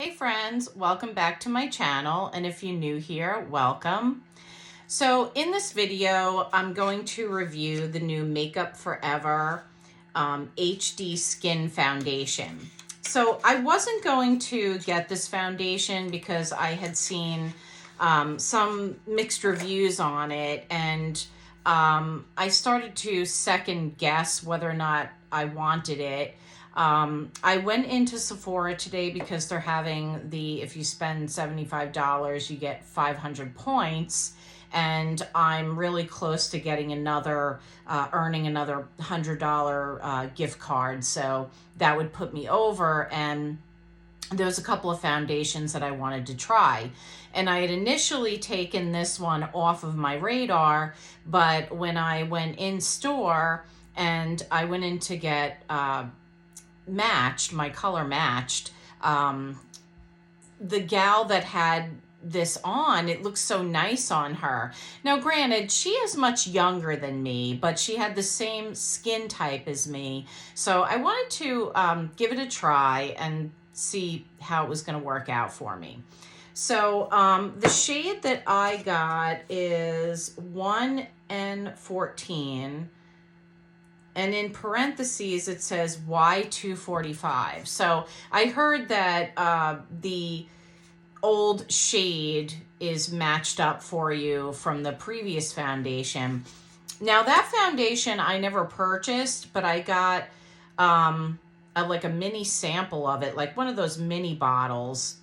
Hey friends, welcome back to my channel, and if you're new here, welcome. So in this video, I'm going to review the new Makeup Forever HD Skin Foundation. So I wasn't going to get this foundation because I had seen some mixed reviews on it, and I started to second guess whether or not I wanted it. I went into Sephora today because they're having if you spend $75, you get 500 points. And I'm really close to getting earning another $100 gift card. So that would put me over. And there's a couple of foundations that I wanted to try. And I had initially taken this one off of my radar, but when I went in store and I went in to get my color matched, the gal that had this on, it looks so nice on her. Now granted, she is much younger than me, but she had the same skin type as me. So I wanted to give it a try and see how it was going to work out for me. So the shade that I got is 1N14. And in parentheses, it says Y245. So I heard that the old shade is matched up for you from the previous foundation. Now that foundation I never purchased, but I got like a mini sample of it, like one of those mini bottles.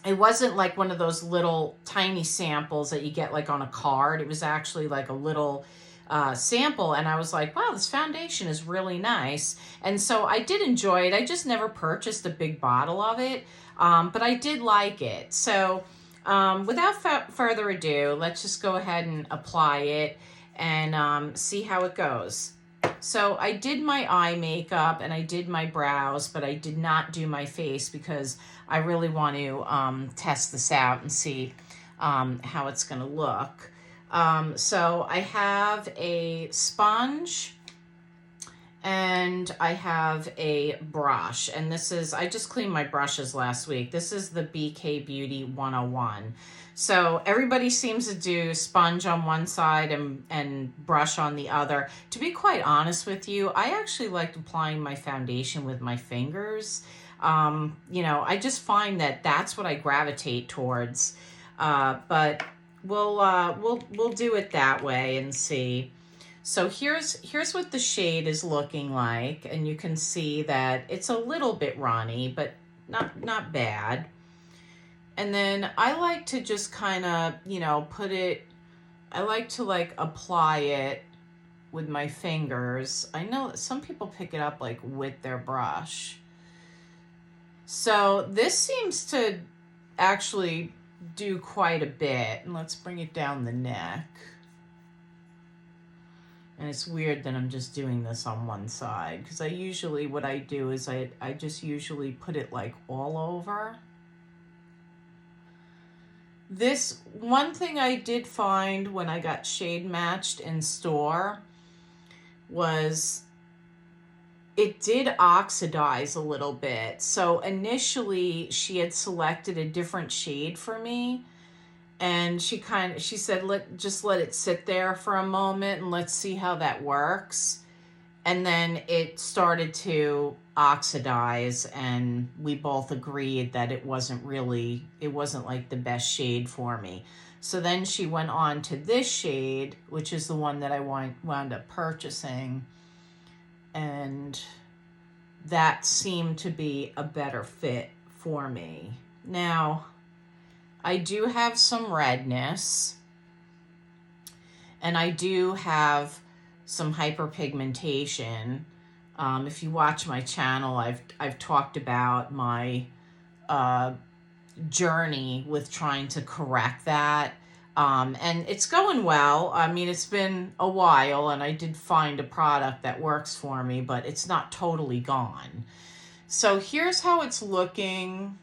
It wasn't like one of those little tiny samples that you get like on a card. It was actually like a little sample, and I was like, wow, this foundation is really nice. And so I did enjoy it. I just never purchased a big bottle of it, but I did like it. So without further ado, let's just go ahead and apply it and see how it goes. So I did my eye makeup and I did my brows, but I did not do my face because I really want to test this out and see how it's going to look. So I have a sponge and I have a brush, and I just cleaned my brushes last week. This is the BK Beauty 101. So everybody seems to do sponge on one side and brush on the other. To be quite honest with you, I actually like applying my foundation with my fingers. I just find that that's what I gravitate towards. But we'll do it that way and see. So here's what the shade is looking like, and you can see that it's a little bit runny, but not bad. And then I like to just kind of, I like to like apply it with my fingers. I know that some people pick it up like with their brush. So this seems to actually do quite a bit. And let's bring it down the neck. And it's weird that I'm just doing this on one side, because what I do is I just usually put it like all over. This one thing I did find when I got shade matched in store was it did oxidize a little bit. So initially she had selected a different shade for me, and she said, just let it sit there for a moment and let's see how that works. And then it started to oxidize, and we both agreed that it wasn't like the best shade for me. So then she went on to this shade, which is the one that I wound up purchasing. And that seemed to be a better fit for me. Now, I do have some redness, and I do have some hyperpigmentation. If you watch my channel, I've talked about my journey with trying to correct that. And it's going well. I mean, it's been a while, and I did find a product that works for me, but it's not totally gone. So here's how it's looking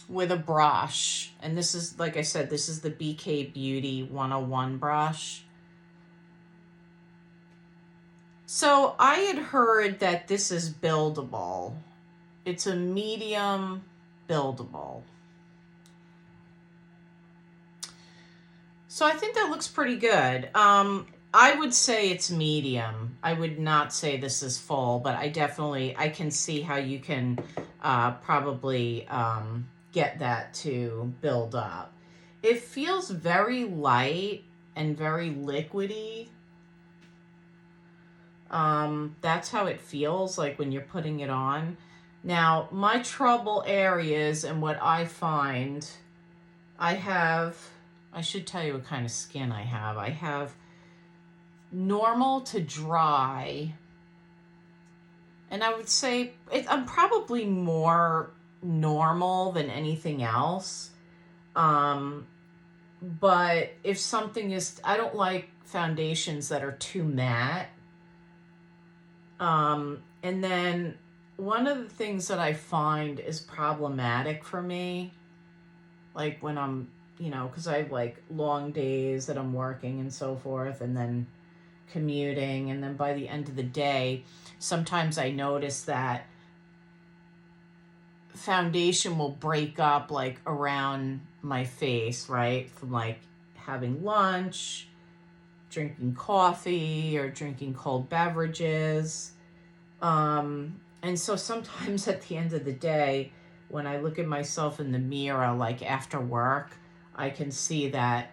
with a brush. And this is, like I said, this is the BK Beauty 101 brush. So I had heard that this is buildable. It's a medium buildable. So I think that looks pretty good. I would say it's medium. I would not say this is full, but I can see how you can probably get that to build up. It feels very light and very liquidy. That's how it feels like when you're putting it on. Now, my trouble areas and what I find, I should tell you what kind of skin I have. I have normal to dry, and I would say I'm probably more normal than anything else. But if something is, I don't like foundations that are too matte. And then one of the things that I find is problematic for me, like when I'm, because I have like long days that I'm working and so forth, and then commuting, and then by the end of the day, sometimes I notice that foundation will break up like around my face, right? From like having lunch, drinking coffee, or drinking cold beverages. And so sometimes at the end of the day, when I look at myself in the mirror, like after work, I can see that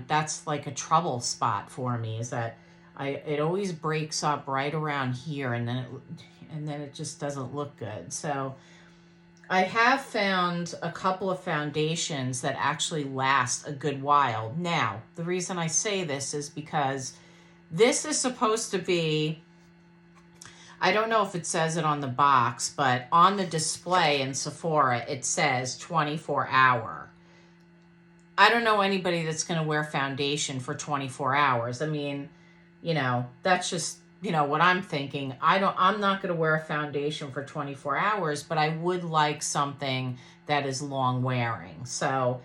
that's like a trouble spot for me, is that it always breaks up right around here, and then it just doesn't look good. So I have found a couple of foundations that actually last a good while. Now, the reason I say this is because this is supposed to be, I don't know if it says it on the box, but on the display in Sephora, it says 24 hour. I don't know anybody that's going to wear foundation for 24 hours. I mean, that's just, what I'm thinking. I'm not going to wear a foundation for 24 hours, but I would like something that is long wearing. So,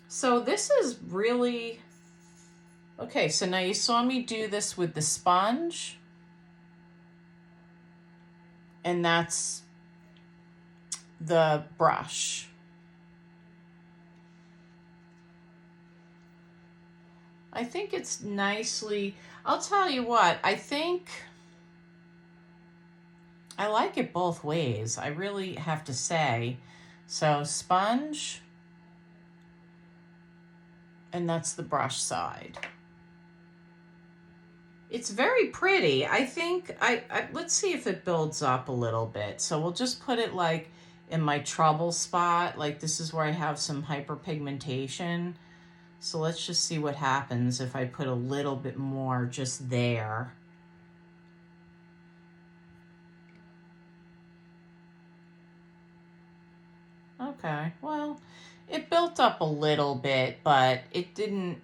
so this is really, okay. So now you saw me do this with the sponge, and that's the brush. I think it's nicely, I'll tell you what, I think I like it both ways. I really have to say. So sponge, and that's the brush side. It's very pretty. I think, let's see if it builds up a little bit. So we'll just put it like in my trouble spot. Like this is where I have some hyperpigmentation. So let's just see what happens if I put a little bit more just there. Okay, well, it built up a little bit, but it didn't,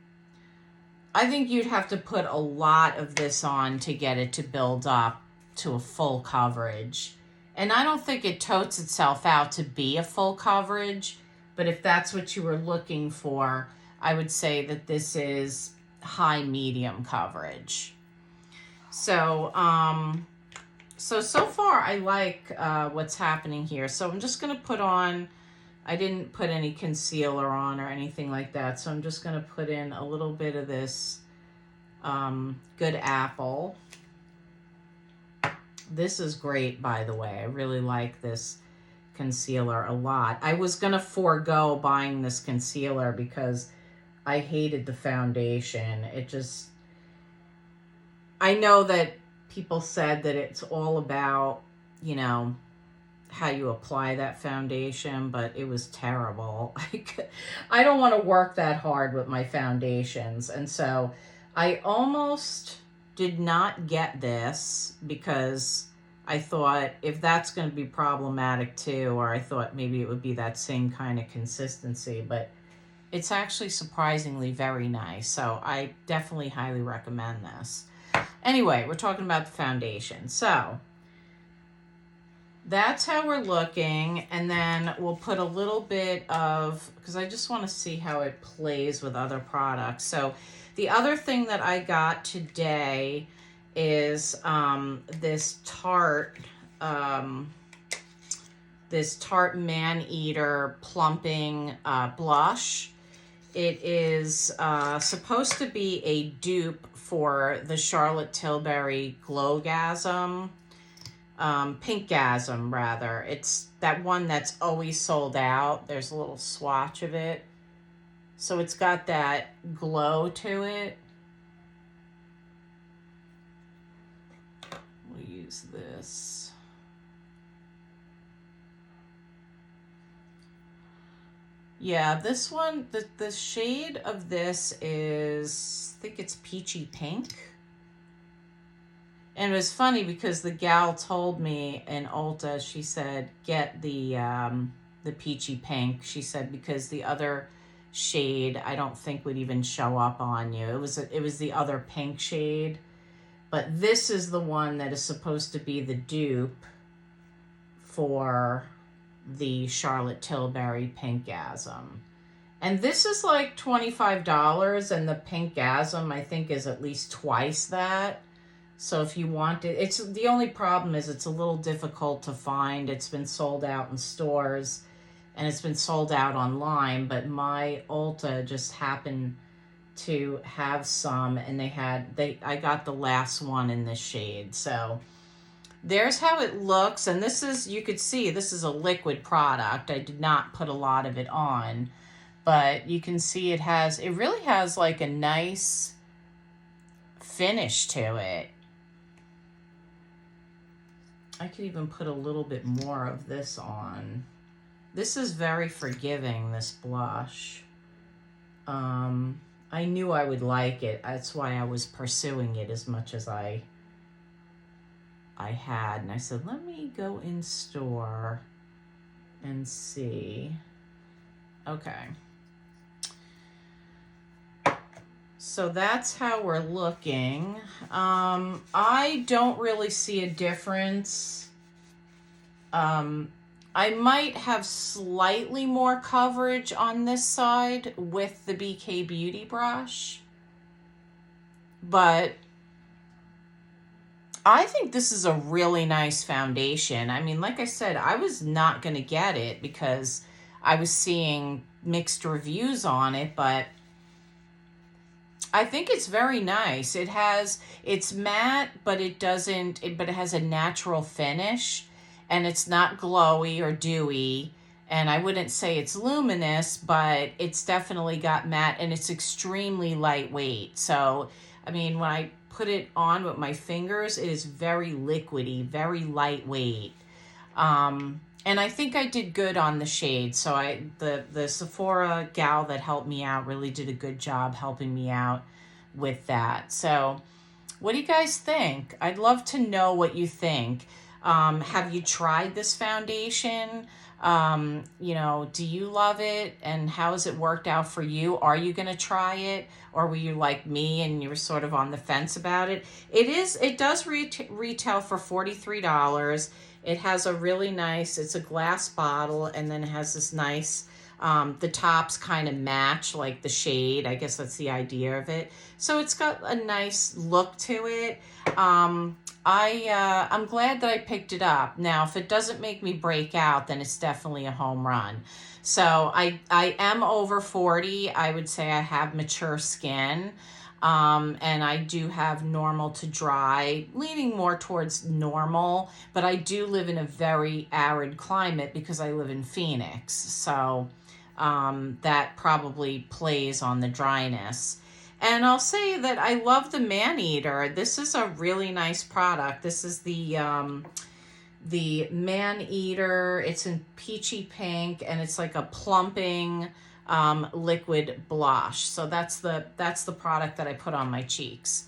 I think you'd have to put a lot of this on to get it to build up to a full coverage. And I don't think it totes itself out to be a full coverage, but if that's what you were looking for, I would say that this is high medium coverage. So, so far I like what's happening here. So I'm just going to put on, I didn't put any concealer on or anything like that. So I'm just going to put in a little bit of this Good Apple. This is great, by the way. I really like this concealer a lot. I was going to forego buying this concealer because I hated the foundation. It just, I know that people said that it's all about, how you apply that foundation, but it was terrible. I don't want to work that hard with my foundations. And so I almost did not get this because I thought if that's going to be problematic too, or I thought maybe it would be that same kind of consistency, but it's actually surprisingly very nice. So I definitely highly recommend this. Anyway, we're talking about the foundation. So that's how we're looking. And then we'll put a little bit of, because I just want to see how it plays with other products. So the other thing that I got today is this Tarte Man-Eater Plumping Blush. It is supposed to be a dupe for the Charlotte Tilbury Glowgasm, Pinkgasm rather. It's that one that's always sold out. There's a little swatch of it. So it's got that glow to it. We'll use this. Yeah, this one, the shade of this is, I think it's peachy pink. And it was funny because the gal told me in Ulta, she said, get the peachy pink. She said, because the other shade I don't think would even show up on you. It was the other pink shade. But this is the one that is supposed to be the dupe for the Charlotte Tilbury Pinkgasm. And this is like $25, and the Pinkgasm I think is at least twice that. So if you want it, it's the only problem is it's a little difficult to find. It's been sold out in stores and it's been sold out online, but my Ulta just happened to have some, and I got the last one in this shade. So there's how it looks, and this is, you could see this is a liquid product. I did not put a lot of it on, but you can see it really has like a nice finish to it. I could even put a little bit more of this on. This is very forgiving, this blush. I knew I would like it. That's why I was pursuing it as much as I had. And I said, let me go in store and see. Okay. So that's how we're looking. I don't really see a difference. I might have slightly more coverage on this side with the BK Beauty brush, but I think this is a really nice foundation. I mean, like I said, I was not going to get it because I was seeing mixed reviews on it, but I think it's very nice. It's matte, but it has a natural finish. And it's not glowy or dewy, and I wouldn't say it's luminous, but it's definitely got matte, and it's extremely lightweight. So, I mean, when I put it on with my fingers, it is very liquidy, very lightweight. And I think I did good on the shade. So the Sephora gal that helped me out really did a good job helping me out with that. So what do you guys think? I'd love to know what you think. Have you tried this foundation? Do you love it? And how has it worked out for you? Are you going to try it? Or were you like me and you were sort of on the fence about it? It does retail for $43. It has a really nice, it's a glass bottle, and then it has this nice, the tops kind of match like the shade. I guess that's the idea of it. So it's got a nice look to it. I'm glad that I picked it up. Now, if it doesn't make me break out, then it's definitely a home run. So I am over 40. I would say I have mature skin. And I do have normal to dry, leaning more towards normal, but I do live in a very arid climate because I live in Phoenix. So that probably plays on the dryness. And I'll say that I love the Man-Eater. This is a really nice product. This is the Man-Eater. It's in peachy pink, and it's like a plumping liquid blush. So that's the product that I put on my cheeks.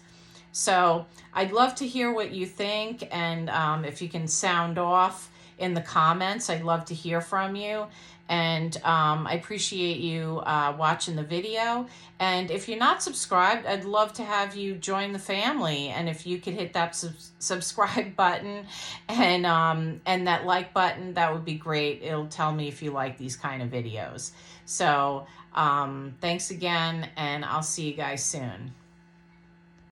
So I'd love to hear what you think, and if you can sound off in the comments, I'd love to hear from you. And I appreciate you watching the video. And if you're not subscribed, I'd love to have you join the family. And if you could hit that subscribe button and that like button, that would be great. It'll tell me if you like these kind of videos. So thanks again, and I'll see you guys soon.